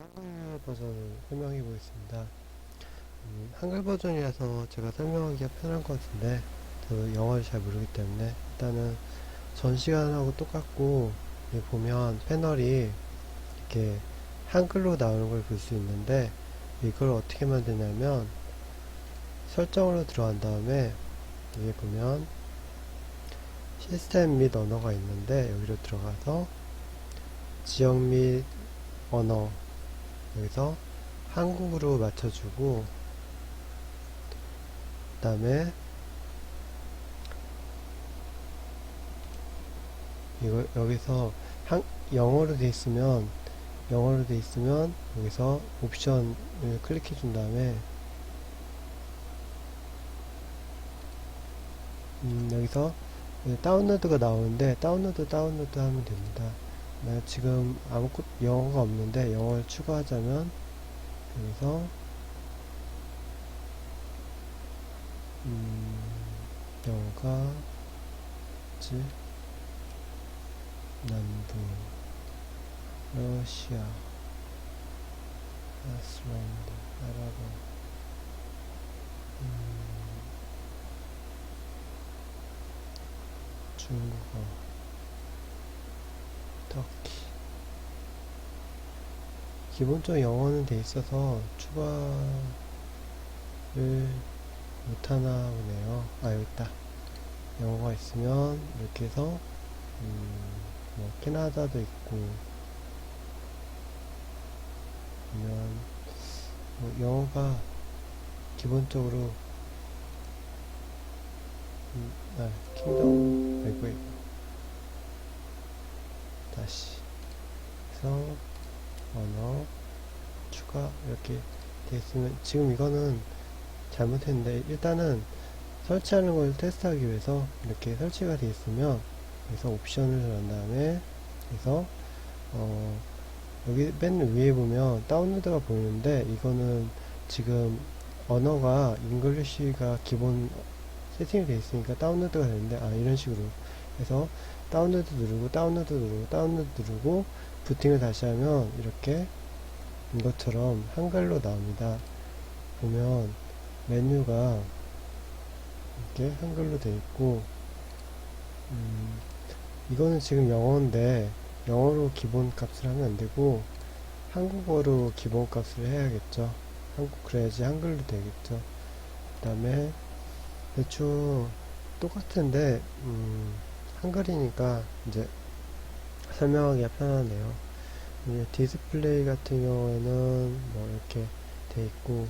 한글 버전을 설명해 보겠습니다. 한글 버전이라서 제가 설명하기가 편한 것 같은데, 저도 영어를 잘 모르기 때문에, 일단은 전 시간하고 똑같고, 여기 보면 패널이 이렇게 한글로 나오는 걸 볼 수 있는데, 이걸 어떻게 만드냐면, 설정으로 들어간 다음에, 여기 보면, 시스템 및 언어가 있는데, 여기로 들어가서, 지역 및 언어, 여기서 한국으로 맞춰주고, 그 다음에 이거 여기서 영어로 돼 있으면 여기서 옵션을 클릭해 준 다음에 여기서 다운로드가 나오는데 다운로드 하면 됩니다. 나 지금 아무것도 영어가 없는데 영어를 추가하자면 여기서 영어가 지 남부 러시아 아이슬란드 아랍어 중국어 터키 기본적으로 영어는 돼 있어서 추가를 못하나 보네요. 아, 여기 있다. 영어가 있으면 이렇게 해서 뭐 캐나다도 있고 보면 뭐 영어가 기본적으로 킹덤 아이고 다시 해서 언어 추가 이렇게 돼 있으면 지금 이거는 잘못했는데 일단은 설치하는 걸 테스트하기 위해서 이렇게 설치가 되어 있으면 그래서 옵션을 들어간 다음에 그래서 여기 맨 위에 보면 다운로드가 보이는데 이거는 지금 언어가 잉글리시가 기본 세팅이 되어 있으니까 다운로드가 되는데 이런 식으로 해서 다운로드 누르고 부팅을 다시 하면 이렇게 이것처럼 한글로 나옵니다. 보면 메뉴가 이렇게 한글로 되어 있고 이거는 지금 영어인데 영어로 기본 값을 하면 안되고 한국어로 기본 값을 해야겠죠. 그래야지 한글로 되겠죠. 그 다음에 대충 똑같은데 한글이니까 이제 설명하기가 편하네요. 이제 디스플레이 같은 경우에는 뭐 이렇게 돼 있고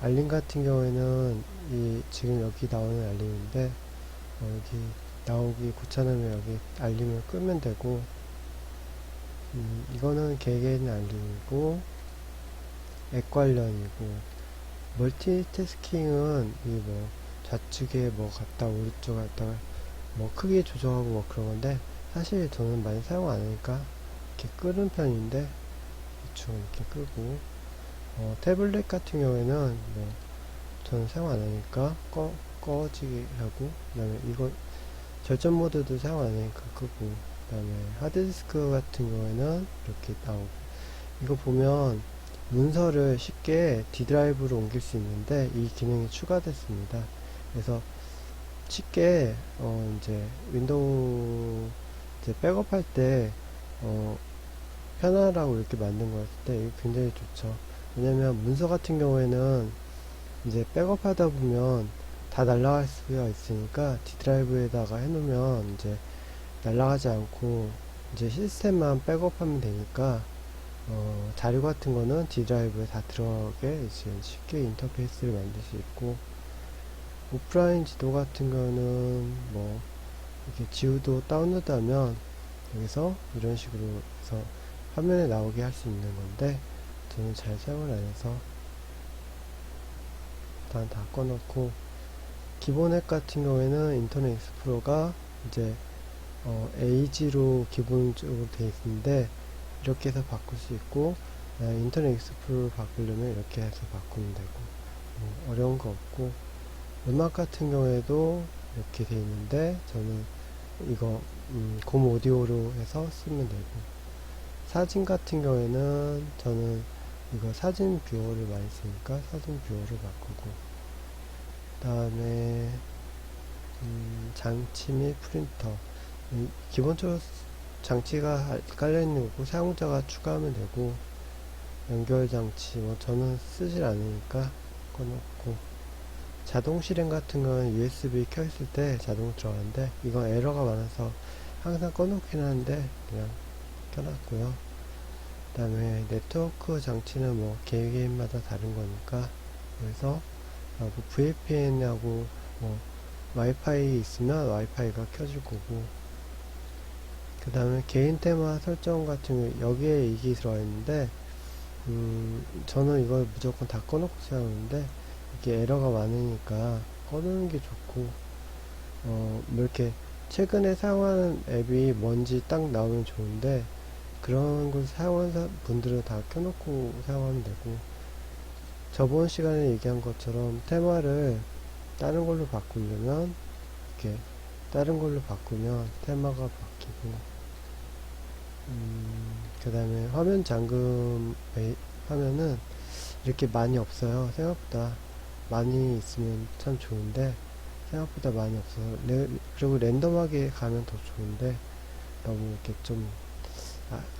알림 같은 경우에는 이 지금 여기 나오는 알림인데 여기 나오기 귀찮으면 여기 알림을 끄면 되고 이거는 개개인 알림이고 앱 관련이고 멀티태스킹은 이 뭐 좌측에 뭐 갔다 오른쪽 갔다가 뭐 크기 조정하고 뭐 그런 건데 사실 저는 많이 사용 안 하니까 이렇게 끄는 편인데 대충 이렇게 끄고 태블릿 같은 경우에는 뭐 저는 사용 안 하니까 꺼지게 하고 그 다음에 이거 절전 모드도 사용 안 하니까 끄고 그 다음에 하드디스크 같은 경우에는 이렇게 나오고 이거 보면 문서를 쉽게 D 드라이브로 옮길 수 있는데 이 기능이 추가됐습니다. 그래서 쉽게 이제 윈도우 이제 백업할 때 편하라고 이렇게 만든 것 같을 때 이게 굉장히 좋죠. 왜냐면 문서 같은 경우에는 이제 백업하다 보면 다 날라갈 수가 있으니까 D 드라이브에다가 해놓으면 이제 날라가지 않고 이제 시스템만 백업하면 되니까 자료 같은 거는 D 드라이브에 다 들어가게 이제 쉽게 인터페이스를 만들 수 있고 오프라인 지도 같은 거는 뭐 이렇게 지우도 다운로드 하면 여기서 이런 식으로 해서 화면에 나오게 할 수 있는 건데 저는 잘 사용을 안 해서 일단 다 꺼놓고 기본 앱 같은 경우에는 인터넷 익스플로러가 이제 에이지로 기본적으로 되어 있는데 이렇게 해서 바꿀 수 있고 인터넷 익스플로러 바꾸려면 이렇게 해서 바꾸면 되고 어려운 거 없고 음악 같은 경우에도 이렇게 되어 있는데 저는 이거 곰 오디오로 해서 쓰면 되고 사진 같은 경우에는 저는 이거 사진 뷰어를 많이 쓰니까 사진 뷰어를 바꾸고, 그 다음에 장치 및 프린터, 기본적으로 장치가 깔려있는 거고 사용자가 추가하면 되고, 연결 장치 뭐 저는 쓰질 않으니까 꺼놓고, 자동 실행 같은 건 USB 켜있을 때 자동 들어가는데 이건 에러가 많아서 항상 꺼놓긴 하는데 그냥 켜놨고요. 그 다음에 네트워크 장치는 뭐 개개인마다 다른 거니까, 그래서 VPN하고 뭐 와이파이 있으면 와이파이가 켜질 거고, 그 다음에 개인 테마 설정 같은 거 여기에 이게 들어가 있는데 저는 이걸 무조건 다 꺼놓고 사용하는데 이게 에러가 많으니까 꺼놓는 게 좋고, 뭐 이렇게 최근에 사용하는 앱이 뭔지 딱 나오면 좋은데 그런 걸 사용하는 분들은 다 켜놓고 사용하면 되고, 저번 시간에 얘기한 것처럼 테마를 다른 걸로 바꾸려면 이렇게 다른 걸로 바꾸면 테마가 바뀌고, 그 다음에 화면 잠금 하면은 이렇게 많이 없어요. 생각보다 많이 있으면 참 좋은데 생각보다 많이 없어서 그리고 랜덤하게 가면 더 좋은데 너무 이렇게 좀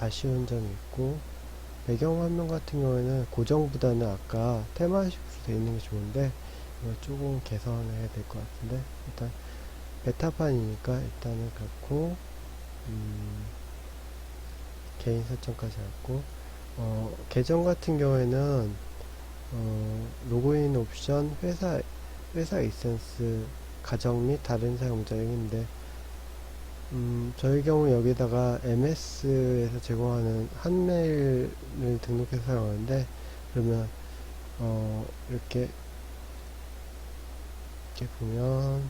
아쉬운 점이 있고, 배경 화면 같은 경우에는 고정보다는 아까 테마식으로 되어 있는 게 좋은데 이거 조금 개선해야 될 것 같은데, 일단 베타판이니까 일단은 그렇고, 개인 설정까지 했고, 계정 같은 경우에는 로그인 옵션 회사 에센스 가정 및 다른 사용자 여기인데, 저희 경우 여기다가 MS에서 제공하는 한메일을 등록해서 사용하는데, 그러면 이렇게 보면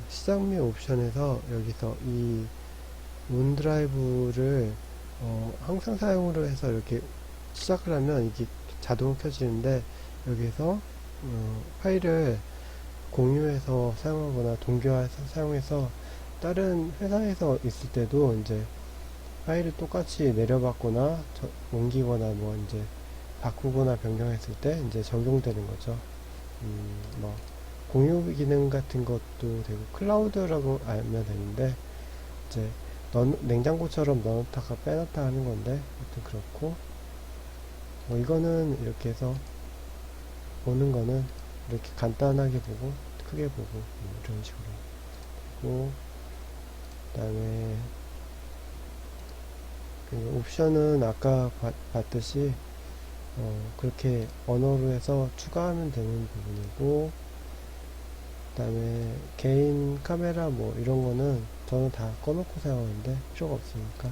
시작 및 옵션에서 여기서 이 문드라이브를 항상 사용으로 해서 이렇게 시작을 하면 이게 자동으로 켜지는데, 여기서 파일을 공유해서 사용하거나 동기화해서 사용해서 다른 회사에서 있을 때도 이제 파일을 똑같이 내려받거나 옮기거나 뭐 이제 바꾸거나 변경했을 때 이제 적용되는 거죠. 뭐 공유 기능 같은 것도 되고 클라우드라고 알면 되는데, 이제 냉장고처럼 넣었다가 빼놨다 하는 건데, 아무튼 그렇고, 뭐 이거는 이렇게 해서 보는 거는 이렇게 간단하게 보고 크게 보고 이런 식으로 보고, 그 다음에 옵션은 아까 봤듯이 그렇게 언어로 해서 추가하면 되는 부분이고, 그 다음에 개인 카메라 뭐 이런 거는 저는 다 꺼놓고 사용하는데 필요가 없으니까,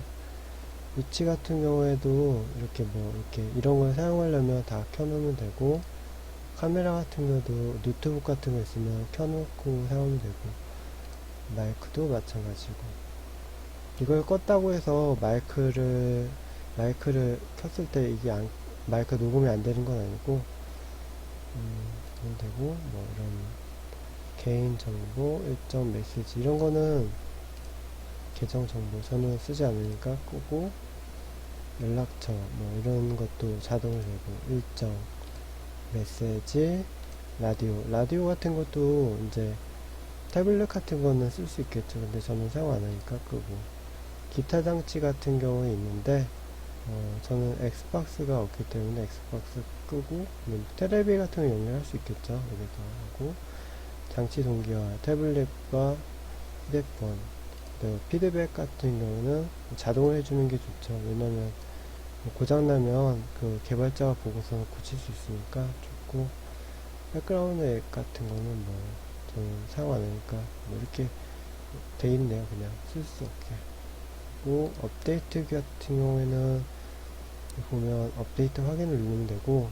위치 같은 경우에도 이렇게 뭐 이렇게 이런 걸 사용하려면 다 켜놓으면 되고, 카메라 같은 경우도 노트북 같은 거 있으면 켜놓고 사용하면 되고, 마이크도 마찬가지고, 이걸 껐다고 해서 마이크를 켰을 때 이게 마이크 녹음이 안 되는 건 아니고, 되고, 뭐 이런 개인정보, 일정 메시지 이런 거는 계정정보 저는 쓰지 않으니까 끄고, 연락처 뭐 이런 것도 자동으로 되고, 일정 메시지, 라디오 같은 것도 이제 태블릿 같은 거는 쓸 수 있겠죠. 근데 저는 사용 안 하니까 끄고, 기타 장치 같은 경우에 있는데 저는 엑스박스가 없기 때문에 엑스박스 끄고, 테레비 같은 거 연결할 수 있겠죠. 여기서 하고, 장치 동기화 태블릿과 휴대폰, 피드백 같은 경우는 자동으로 해주는 게 좋죠. 왜냐면 고장나면 그 개발자가 보고서 고칠 수 있으니까 좋고, 백그라운드 앱 같은 거는 뭐 저는 사용 안 하니까 뭐 이렇게 돼 있네요. 그냥 쓸 수 없게. 그리고 업데이트 같은 경우에는 보면 업데이트 확인을 누르면 되고,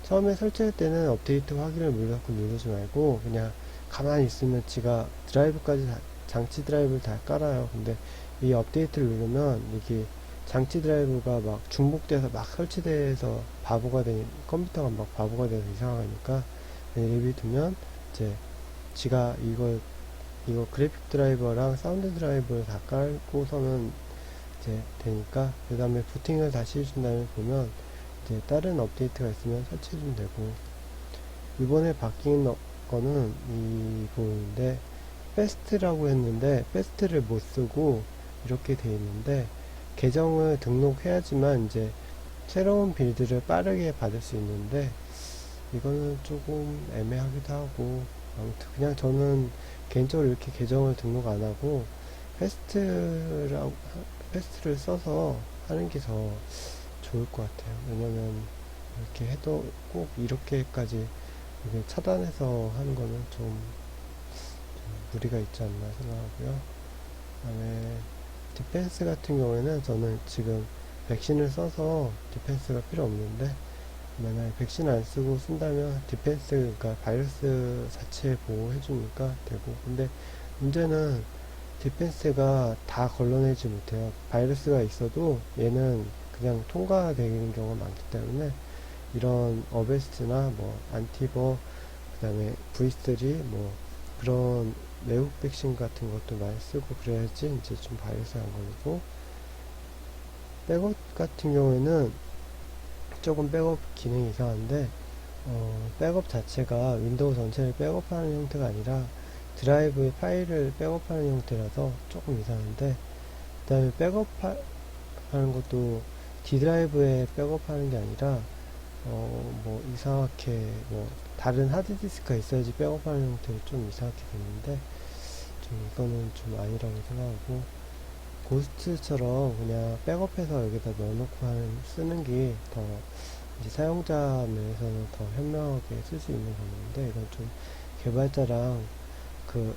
처음에 설치할 때는 업데이트 확인을 무조건 누르지 말고 그냥 가만히 있으면 지가 드라이브까지 장치 드라이브를 다 깔아요. 근데 이 업데이트를 누르면 이게 장치 드라이브가 막 중복돼서 막 설치돼서 바보가 되니, 컴퓨터가 막 바보가 돼서 이상하니까 예비 두면 이제 지가 이걸 이거 그래픽 드라이버랑 사운드 드라이버를 다 깔고서는 이제 되니까, 그 다음에 부팅을 다시 해준 다음에 보면 이제 다른 업데이트가 있으면 설치해주면 되고, 이번에 바뀐 거는 이 부분인데, 패스트라고 했는데 패스트를 못 쓰고 이렇게 돼 있는데, 계정을 등록해야지만 이제 새로운 빌드를 빠르게 받을 수 있는데, 이거는 조금 애매하기도 하고, 아무튼 그냥 저는 개인적으로 이렇게 계정을 등록 안 하고 패스트를 써서 하는 게 더 좋을 것 같아요. 왜냐면 이렇게 해도 꼭 이렇게까지 이게 차단해서 하는 거는 좀 무리가 있지 않나 생각하고요. 그 다음에 디펜스 같은 경우에는 저는 지금 백신을 써서 디펜스가 필요 없는데, 만약에 백신 안 쓰고 쓴다면 디펜스, 그러니까 바이러스 자체 보호해주니까 되고, 근데 문제는 디펜스가 다 걸러내지 못해요. 바이러스가 있어도 얘는 그냥 통과되는 경우가 많기 때문에, 이런 어베스트나 뭐 안티버, 그 다음에 V3 뭐 그런 외국 백신 같은 것도 많이 쓰고 그래야지 이제 좀 바이러스 안 걸리고, 백업 같은 경우에는 조금 백업 기능이 이상한데, 백업 자체가 윈도우 전체를 백업하는 형태가 아니라 드라이브의 파일을 백업하는 형태라서 조금 이상한데, 그 다음에 백업하는 것도 D 드라이브에 백업하는 게 아니라 뭐 이상하게 뭐 다른 하드디스크가 있어야지 백업하는 형태로 좀 이상하게 됐는데, 좀 이거는 좀 아니라고 생각하고, 고스트처럼 그냥 백업해서 여기다 넣어놓고 쓰는 게 더 이제 사용자 면에서는 더 현명하게 쓸 수 있는 방법인데, 이건 좀 개발자랑 그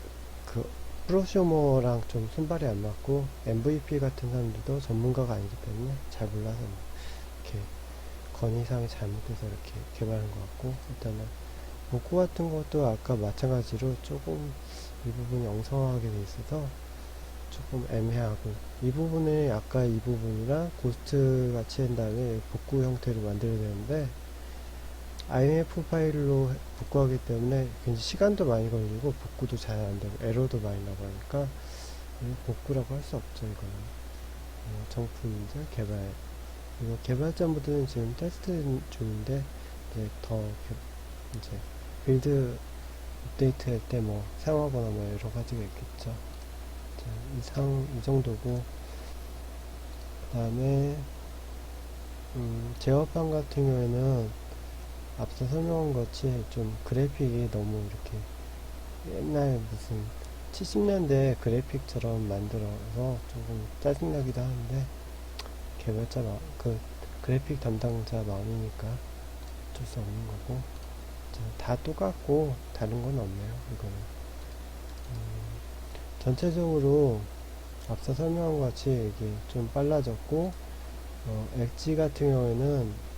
프로슈머랑 좀 손발이 안 맞고, MVP 같은 사람들도 전문가가 아니기 때문에 잘 몰라서 뭐 이렇게 건의사항이 잘못돼서 이렇게 개발한 것 같고, 일단은 문구 같은 것도 아까 마찬가지로 조금 이 부분이 엉성하게 돼 있어서 조금 애매하고, 이 부분에 아까 이 부분이랑 고스트 같이 한 다음에 복구 형태로 만들어야 되는데, IMF 파일로 복구하기 때문에 굉장히 시간도 많이 걸리고 복구도 잘 안 되고 에러도 많이 나고 하니까 복구라고 할 수 없죠. 이거는 정품인데 개발, 이거 개발자분들은 지금 테스트 중인데, 이제 이제 빌드 업데이트 할 때 뭐 사용하거나 뭐 여러 가지가 있겠죠. 자, 이 정도고, 그 다음에 제어판 같은 경우에는 앞서 설명한 것이 좀 그래픽이 너무 이렇게 옛날 무슨 70년대 그래픽처럼 만들어서 조금 짜증나기도 하는데, 그 그래픽 담당자 마음이니까 어쩔 수 없는 거고, 다 똑같고 다른 건 없네요. 이거는 전체적으로 앞서 설명한 것 같이 이게 좀 빨라졌고, 엣지 같은 경우에는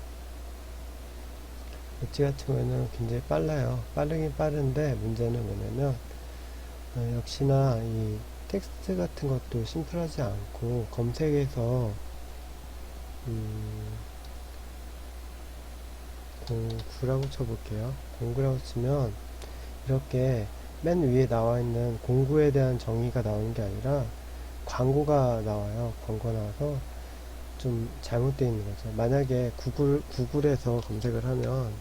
굉장히 빨라요. 빠르긴 빠른데, 문제는 뭐냐면 역시나 이 텍스트 같은 것도 심플하지 않고, 검색에서 공구라고 쳐볼게요. 공구라고 치면 이렇게 맨 위에 나와 있는 공구에 대한 정의가 나오는 게 아니라 광고가 나와요. 광고 나와서 좀 잘못되어 있는 거죠. 만약에 구글에서 검색을 하면,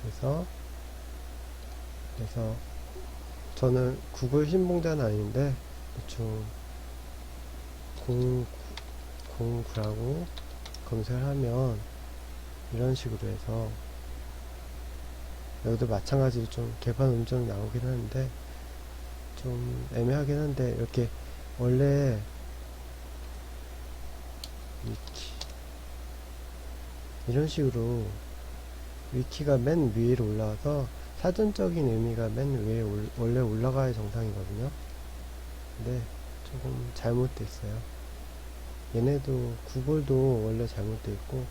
그래서 저는 구글 신봉자는 아닌데 대충 공구라고 검색을 하면 이런 식으로 해서, 여기도 마찬가지로 좀 개판 음정 나오긴 하는데 좀 애매하긴 한데, 이렇게 원래 이런 식으로 위키가 맨 위로 올라와서 사전적인 의미가 맨 위에 원래 올라가야 정상이거든요. 근데 조금 잘못됐어요. 얘네도 구글도 원래 잘못되어 있고,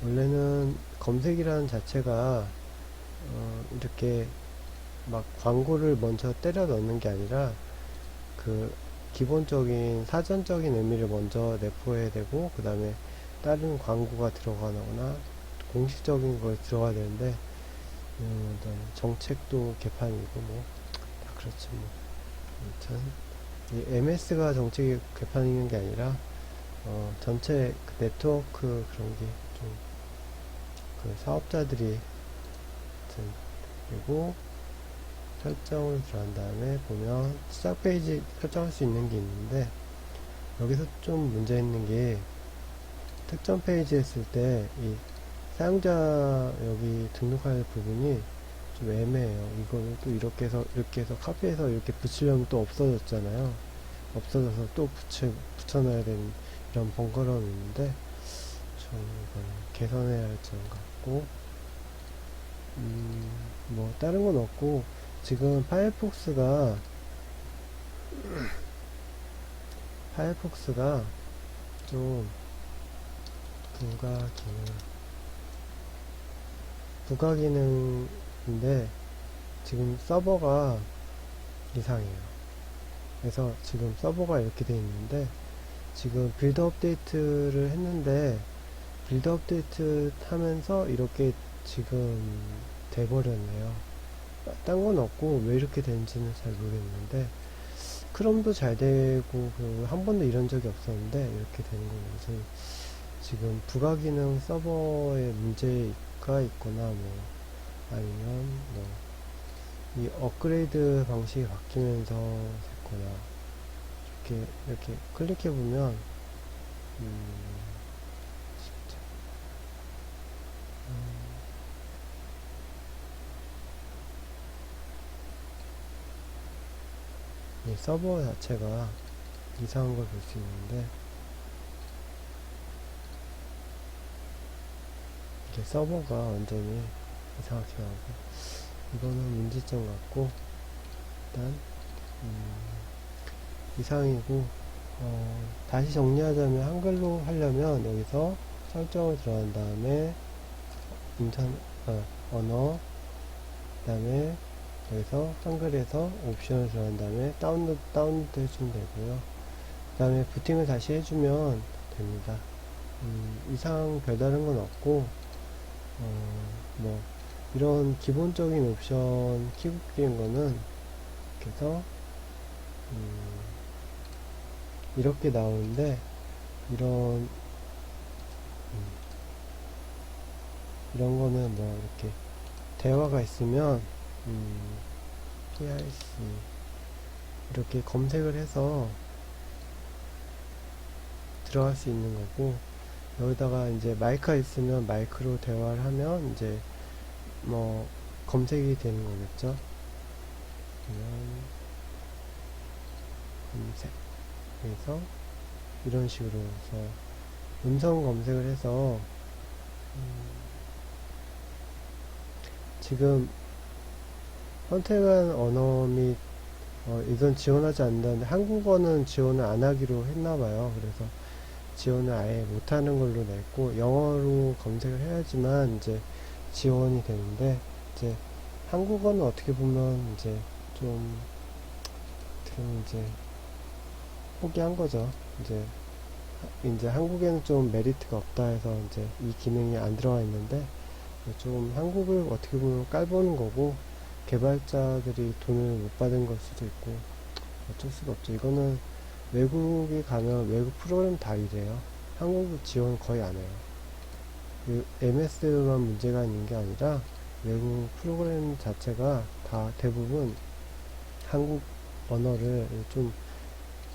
원래는 검색이라는 자체가 이렇게 막 광고를 먼저 때려 넣는 게 아니라 그 기본적인 사전적인 의미를 먼저 내포해야 되고, 그 다음에 다른 광고가 들어가거나 공식적인 걸 들어가야 되는데, 정책도 개판이고 뭐 다 그렇지 뭐. 아무튼 이 MS가 정책이 개판인 게 아니라 전체 그 네트워크 그런 게 좀 그 사업자들이 하여튼 그리고 설정을 들어간 다음에 보면 시작 페이지 설정할 수 있는 게 있는데 여기서 좀 문제 있는 게 특정 페이지 했을 때 이 사용자 여기 등록할 부분이 좀 애매해요. 이거를 또 이렇게 해서 카피해서 이렇게 붙이려면 또 없어졌잖아요. 없어져서 또 붙여놔야 되는 이런 번거로움이 있는데 좀 이건 개선해야 할 점 같고 뭐 다른 건 없고 지금 파이어폭스가 좀 부가 기능인데 지금 서버가 이상해요. 그래서 지금 서버가 이렇게 돼 있는데 지금 빌드 업데이트를 했는데 빌드 업데이트 하면서 이렇게 지금 돼버렸네요. 딴 건 없고 왜 이렇게 된지는 잘 모르겠는데 크롬도 잘 되고 한 번도 이런 적이 없었는데 이렇게 되는 건 무슨 지금 부가 기능 서버에 문제가 있거나 뭐 아니면 뭐 이 업그레이드 방식이 바뀌면서 됐거나 이렇게 클릭해 보면 진짜 이 서버 자체가 이상한 걸 볼 수 있는데 이게 서버가 완전히 이상하게 나오고 이거는 문제점 같고 일단 이상이고 다시 정리하자면 한글로 하려면 여기서 설정을 들어간 다음에 언어 그 다음에 여기서 한글에서 옵션을 들어간 다음에 다운로드 해주면 되고요. 그 다음에 부팅을 다시 해주면 됩니다. 이상 별다른 건 없고 뭐 이런 기본적인 옵션 키우기인 거는 이렇게 해서 이렇게 나오는데 이런 거는 뭐 이렇게 대화가 있으면 PIC 이렇게 검색을 해서 들어갈 수 있는 거고 여기다가 이제 마이크가 있으면 마이크로 대화를 하면 이제 뭐 검색이 되는 거겠죠. 검색 그래서 이런 식으로 해서 음성 검색을 해서 지금 선택한 언어 및 이건 지원하지 않는다는데 한국어는 지원을 안 하기로 했나봐요. 그래서 지원을 아예 못하는 걸로 냈고 영어로 검색을 해야지만 이제 지원이 되는데 이제 한국어는 어떻게 보면 이제 좀 포기한 거죠. 이제 한국에는 좀 메리트가 없다 해서 이제 이 기능이 안 들어가 있는데 좀 한국을 어떻게 보면 깔보는 거고 개발자들이 돈을 못 받은 걸 수도 있고 어쩔 수가 없죠. 이거는 외국에 가면 외국 프로그램 다 이래요. 한국 지원 거의 안 해요. MS만 문제가 있는 게 아니라 외국 프로그램 자체가 다 대부분 한국 언어를 좀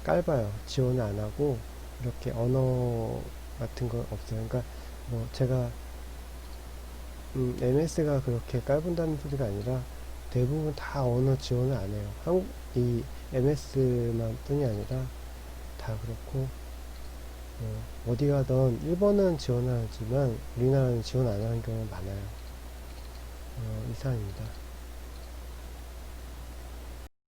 깔봐요. 지원을 안 하고 이렇게 언어 같은 거 없어요. 그러니까 뭐 제가 MS가 그렇게 깔본다는 소리가 아니라 대부분 다 언어 지원을 안 해요. 이 MS만 뿐이 아니라 다 그렇고 어디 가던 일본은 지원을 하지만 우리나라는 지원 안 하는 경우가 많아요. 이상입니다.